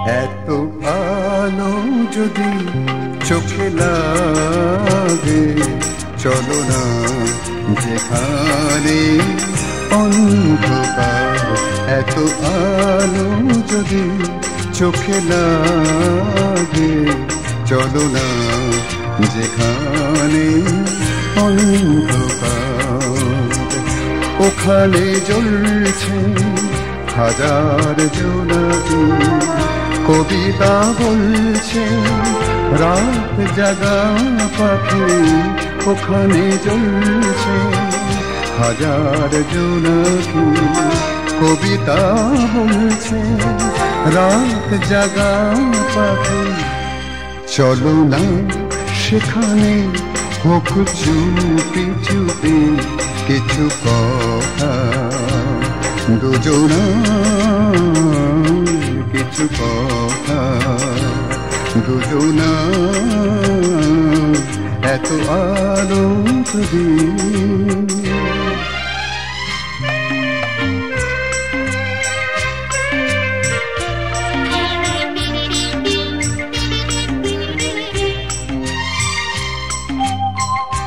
এত আলো যদি চোখে লাগে, চলো না যেখানে অন্ধকার। এত আলো যদি চোখে লাগে, চলো না যেখানে অন্ধকার। ওখানে জ্বলছে হাজার জোনাকি, কবিতা বলছে রাত জাগা পাখি। ওখানে জ্বলছে হাজার জোনাকি, কবিতা বলছে রাত জাগা পাখি। চলো না সেখানে হোক চুপি চুপি কিছু কথা, দুজনার কিছু কথা, দুজনার এত আলো যদি।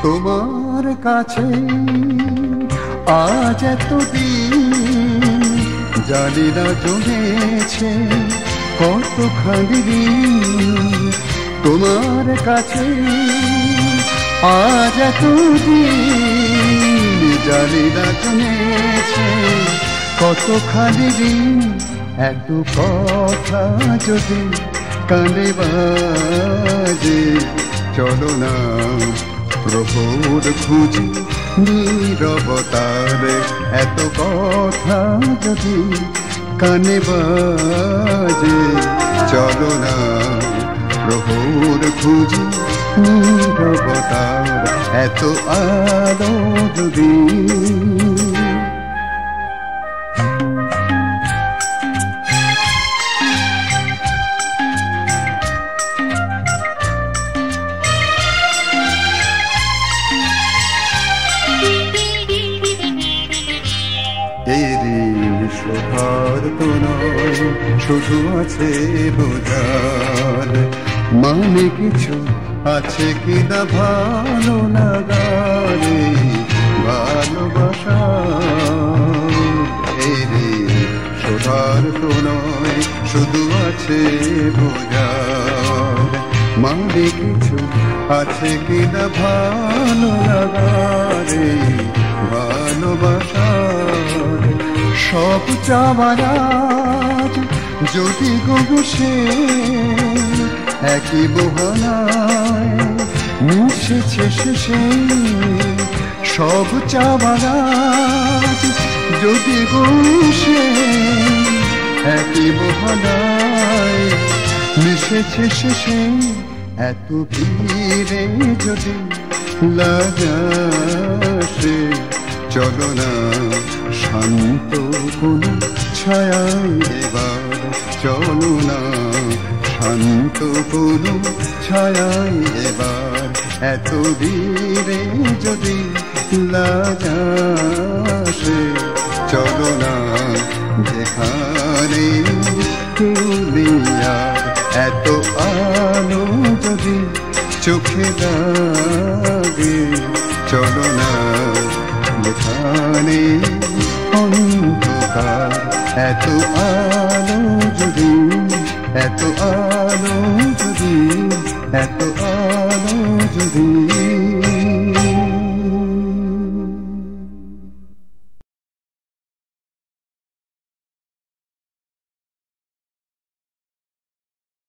তোমার কাছে আজ এতদিন জানি না জমেছে কতখানি ঋণ। তোমার কাছে আজ এতদিন জানি না জমেছে কতখানি ঋণ। এত কথা যদি কানে বাজে, চলো না প্রভুর খুঁজি নীরবতারে। এত কথা যদি কানে বাজে, চলো না প্রভুর খুঁজি নীরবতার। এত আলো যদি। শোভার তো নয়, শুধু আছে বোঝার। মানে কিছু আছে কিনা ভালো লাগারে, ভালোবাসা। শোভার তো নয়, শুধু আছে বোঝার। মানে কিছু আছে কিনা ভালো লাগারে, ভালোবাসা। সব চাওয়ার আজ যদি গগসে একই মোহনায় মিশেছে শেষে। সব চাওয়ার আজ যদি গগসে একই মোহনায় মিশেছে শেষে। এত ভিড়ে যদি লাগাসে, চলো না শান্ত কোনো ছায়ায় এবার। চলো না শান্ত কোনো ছায়ায় এবার। এত দূরে যদি লাগাসে, চলো না যেখানে কেউ নেই আর। এত আলো যদি চোখে লাগে, চলো না যেখানে অন্ধকার। এত